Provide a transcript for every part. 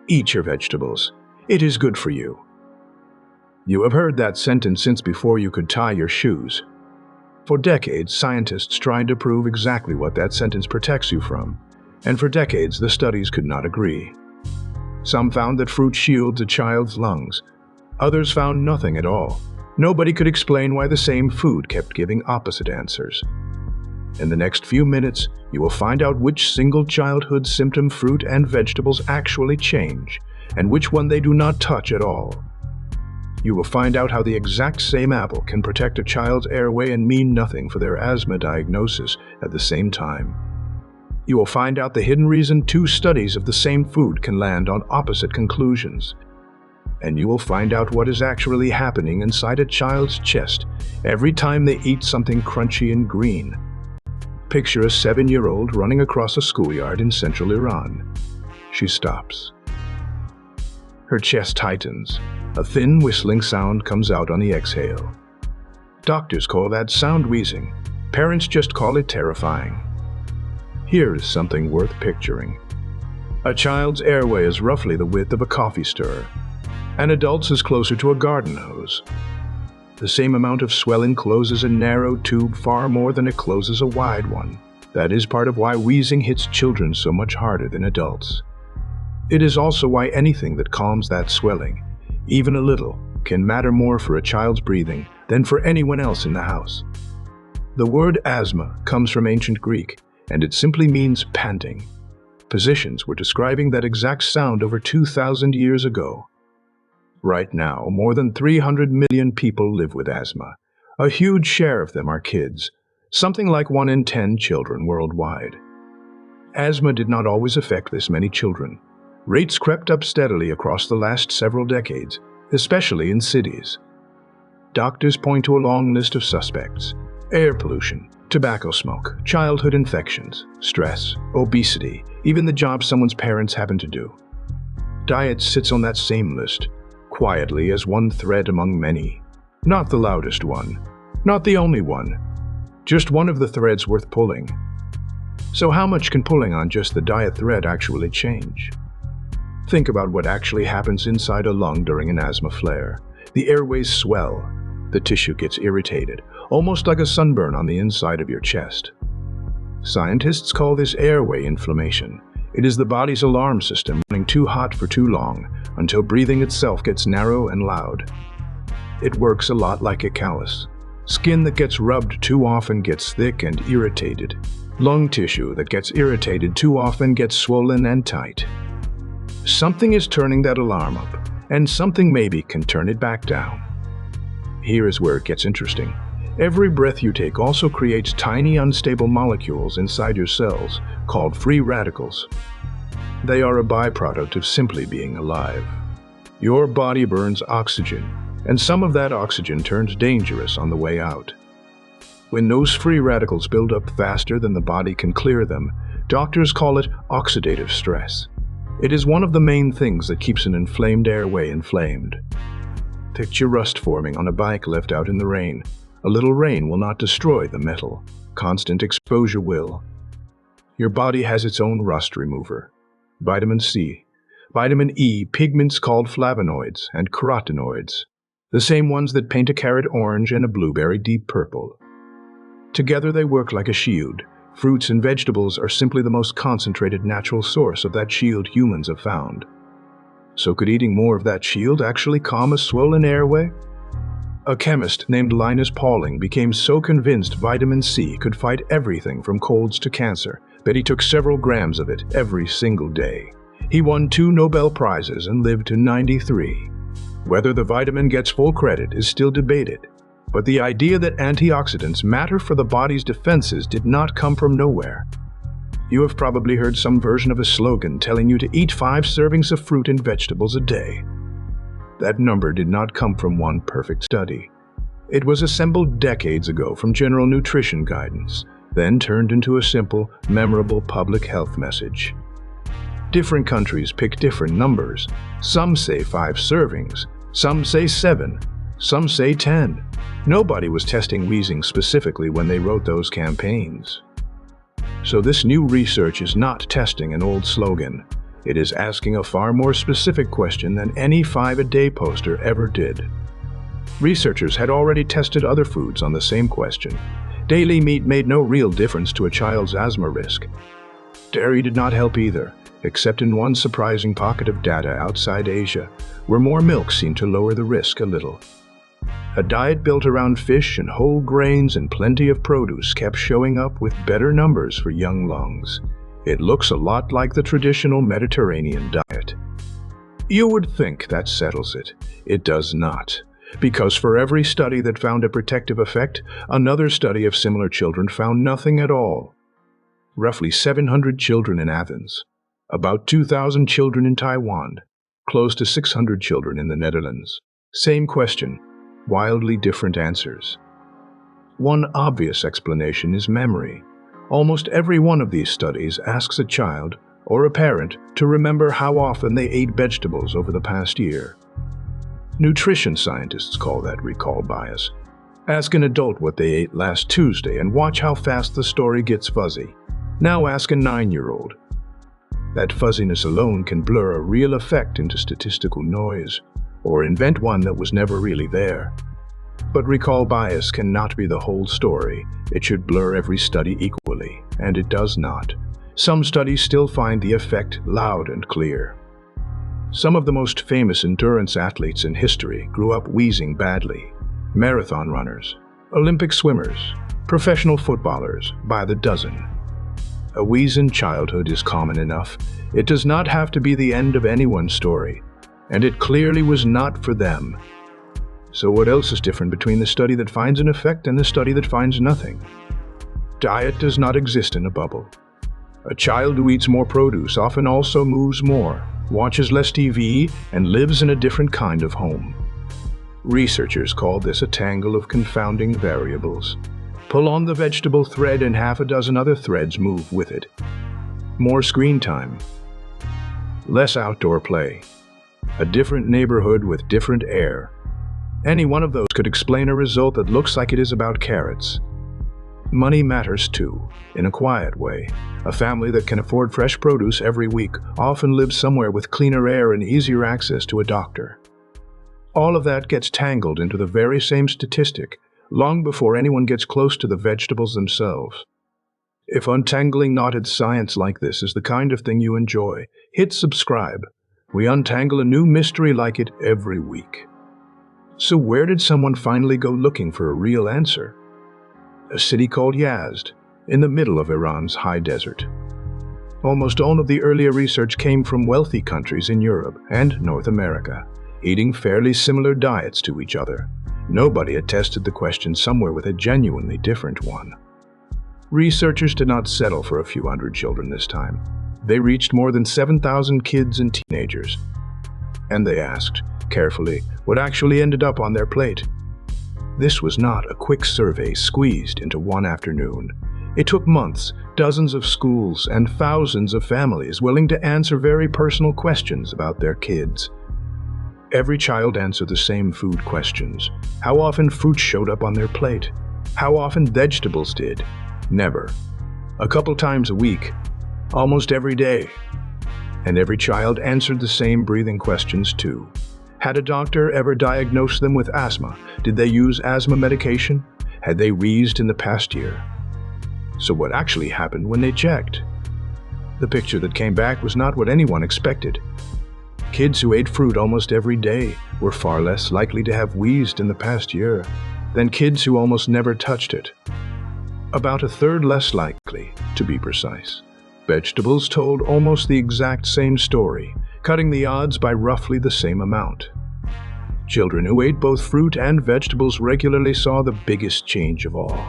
Eat your vegetables. It is good for you. You have heard that sentence since before you could tie your shoes. For decades, scientists tried to prove exactly what that sentence protects you from, and for decades the studies could not agree. Some found that fruit shields a child's lungs. Others found nothing at all. Nobody could explain why the same food kept giving opposite answers. In the next few minutes, you will find out which single childhood symptom fruit and vegetables actually change, and which one they do not touch at all. You will find out how the exact same apple can protect a child's airway and mean nothing for their asthma diagnosis at the same time. You will find out the hidden reason two studies of the same food can land on opposite conclusions. And you will find out what is actually happening inside a child's chest every time they eat something crunchy and green. Picture a 7-year-old running across a schoolyard in central Iran. She stops. Her chest tightens. A thin whistling sound comes out on the exhale. Doctors call that sound wheezing. Parents just call it terrifying. Here is something worth picturing. A child's airway is roughly the width of a coffee stirrer. An adult's is closer to a garden hose. The same amount of swelling closes a narrow tube far more than it closes a wide one. That is part of why wheezing hits children so much harder than adults. It is also why anything that calms that swelling, even a little, can matter more for a child's breathing than for anyone else in the house. The word asthma comes from ancient Greek, and it simply means panting. Physicians were describing that exact sound over 2,000 years ago. Right now, more than 300 million people live with asthma. A huge share of them are kids, something like 1 in 10 children worldwide. Asthma did not always affect this many children. Rates crept up steadily across the last several decades, especially in cities. Doctors point to a long list of suspects: air pollution, tobacco smoke, childhood infections, stress, obesity, even the job someone's parents happen to do. Diet sits on that same list, quietly as one thread among many. Not the loudest one, not the only one, just one of the threads worth pulling. So how much can pulling on just the diet thread actually change? Think about what actually happens inside a lung during an asthma flare. The airways swell. The tissue gets irritated, almost like a sunburn on the inside of your chest. Scientists call this airway inflammation. It is the body's alarm system running too hot for too long until breathing itself gets narrow and loud. It works a lot like a callus. Skin that gets rubbed too often gets thick and irritated. Lung tissue that gets irritated too often gets swollen and tight. Something is turning that alarm up, and something maybe can turn it back down. Here is where it gets interesting. Every breath you take also creates tiny unstable molecules inside your cells called free radicals. They are a byproduct of simply being alive. Your body burns oxygen, and some of that oxygen turns dangerous on the way out. When those free radicals build up faster than the body can clear them, doctors call it oxidative stress. It is one of the main things that keeps an inflamed airway inflamed. Picture rust forming on a bike left out in the rain. A little rain will not destroy the metal. Constant exposure will. Your body has its own rust remover. Vitamin C, vitamin E, pigments called flavonoids, and carotenoids. The same ones that paint a carrot orange and a blueberry deep purple. Together they work like a shield. Fruits and vegetables are simply the most concentrated natural source of that shield humans have found. So could eating more of that shield actually calm a swollen airway? A chemist named Linus Pauling became so convinced vitamin C could fight everything from colds to cancer that he took several grams of it every single day. He won 2 Nobel Prizes and lived to 93. Whether the vitamin gets full credit is still debated. But the idea that antioxidants matter for the body's defenses did not come from nowhere. You have probably heard some version of a slogan telling you to eat 5 servings of fruit and vegetables a day. That number did not come from one perfect study. It was assembled decades ago from general nutrition guidance, then turned into a simple, memorable public health message. Different countries pick different numbers. Some say 5 servings, some say 7, some say 10. Nobody was testing wheezing specifically when they wrote those campaigns. So this new research is not testing an old slogan. It is asking a far more specific question than any 5-a-day poster ever did. Researchers had already tested other foods on the same question. Daily meat made no real difference to a child's asthma risk. Dairy did not help either, except in one surprising pocket of data outside Asia, where more milk seemed to lower the risk a little. A diet built around fish and whole grains and plenty of produce kept showing up with better numbers for young lungs. It looks a lot like the traditional Mediterranean diet. You would think that settles it. It does not. Because for every study that found a protective effect, another study of similar children found nothing at all. Roughly 700 children in Athens, about 2,000 children in Taiwan, close to 600 children in the Netherlands. Same question, wildly different answers. One obvious explanation is memory. Almost every one of these studies asks a child or a parent to remember how often they ate vegetables over the past year. Nutrition scientists call that recall bias. Ask an adult what they ate last Tuesday and watch how fast the story gets fuzzy. Now ask a 9-year-old. That fuzziness alone can blur a real effect into statistical noise, or invent one that was never really there. But recall bias cannot be the whole story. It should blur every study equally, and it does not. Some studies still find the effect loud and clear. Some of the most famous endurance athletes in history grew up wheezing badly. Marathon runners, Olympic swimmers, professional footballers, by the dozen. A wheeze in childhood is common enough. It does not have to be the end of anyone's story, and it clearly was not for them. So what else is different between the study that finds an effect and the study that finds nothing? Diet does not exist in a bubble. A child who eats more produce often also moves more, watches less TV, and lives in a different kind of home. Researchers call this a tangle of confounding variables. Pull on the vegetable thread and half a dozen other threads move with it. More screen time. Less outdoor play. A different neighborhood with different air. Any one of those could explain a result that looks like it is about carrots. Money matters too, in a quiet way. A family that can afford fresh produce every week often lives somewhere with cleaner air and easier access to a doctor. All of that gets tangled into the very same statistic long before anyone gets close to the vegetables themselves. If untangling knotted science like this is the kind of thing you enjoy, hit subscribe. We untangle a new mystery like it every week. So where did someone finally go looking for a real answer? A city called Yazd, in the middle of Iran's high desert. Almost all of the earlier research came from wealthy countries in Europe and North America, eating fairly similar diets to each other. Nobody had tested the question somewhere with a genuinely different one. Researchers did not settle for a few hundred children this time. They reached more than 7,000 kids and teenagers. And they asked, carefully, what actually ended up on their plate. This was not a quick survey squeezed into one afternoon. It took months, dozens of schools, and thousands of families willing to answer very personal questions about their kids. Every child answered the same food questions. How often fruit showed up on their plate? How often vegetables did? Never. A couple times a week. Almost every day. And every child answered the same breathing questions too. Had a doctor ever diagnosed them with asthma? Did they use asthma medication? Had they wheezed in the past year? So what actually happened when they checked? The picture that came back was not what anyone expected. Kids who ate fruit almost every day were far less likely to have wheezed in the past year than kids who almost never touched it. About a third less likely, to be precise. Vegetables told almost the exact same story, cutting the odds by roughly the same amount. Children who ate both fruit and vegetables regularly saw the biggest change of all.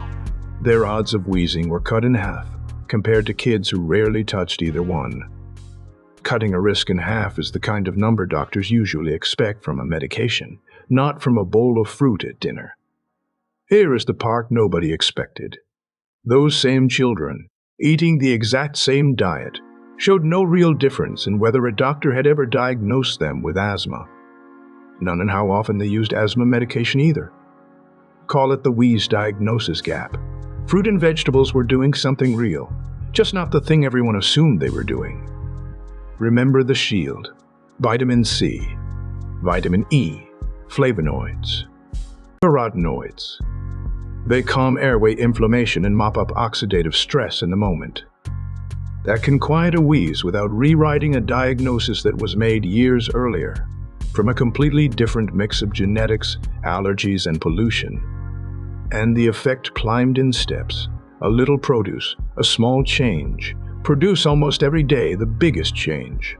Their odds of wheezing were cut in half, compared to kids who rarely touched either one. Cutting a risk in half is the kind of number doctors usually expect from a medication, not from a bowl of fruit at dinner. Here is the part nobody expected. Those same children, eating the exact same diet, showed no real difference in whether a doctor had ever diagnosed them with asthma. None in how often they used asthma medication either. Call it the wheeze diagnosis gap. Fruit and vegetables were doing something real, just not the thing everyone assumed they were doing. Remember the shield: vitamin C, vitamin E, flavonoids, carotenoids. They calm airway inflammation and mop up oxidative stress in the moment. That can quiet a wheeze without rewriting a diagnosis that was made years earlier, from a completely different mix of genetics, allergies, and pollution. And the effect climbed in steps. A little produce, a small change. Produce almost every day the biggest change.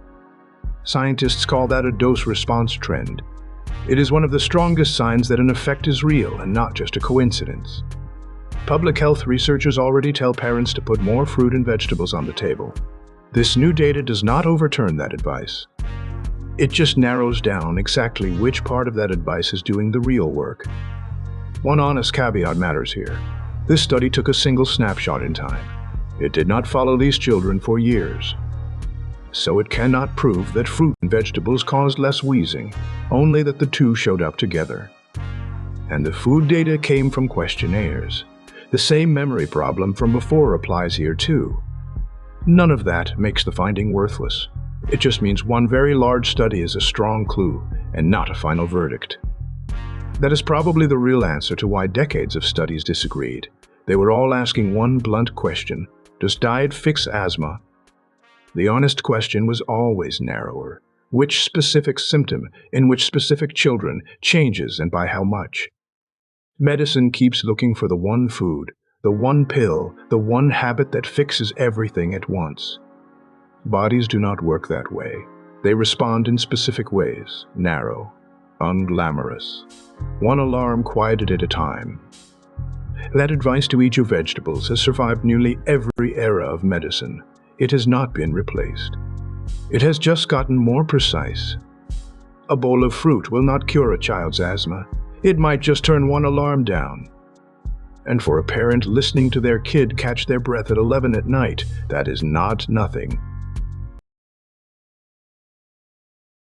Scientists call that a dose-response trend. It is one of the strongest signs that an effect is real and not just a coincidence. Public health researchers already tell parents to put more fruit and vegetables on the table. This new data does not overturn that advice. It just narrows down exactly which part of that advice is doing the real work. One honest caveat matters here. This study took a single snapshot in time. It did not follow these children for years. So it cannot prove that fruit and vegetables caused less wheezing, only that the two showed up together. And the food data came from questionnaires. The same memory problem from before applies here too. None of that makes the finding worthless. It just means one very large study is a strong clue and not a final verdict. That is probably the real answer to why decades of studies disagreed. They were all asking one blunt question: does diet fix asthma? The honest question was always narrower. Which specific symptom, in which specific children, changes and by how much? Medicine keeps looking for the one food, the one pill, the one habit that fixes everything at once. Bodies do not work that way. They respond in specific ways, narrow, unglamorous. One alarm quieted at a time. That advice to eat your vegetables has survived nearly every era of medicine. It has not been replaced. It has just gotten more precise. A bowl of fruit will not cure a child's asthma. It might just turn one alarm down. And for a parent listening to their kid catch their breath at 11 at night, that is not nothing.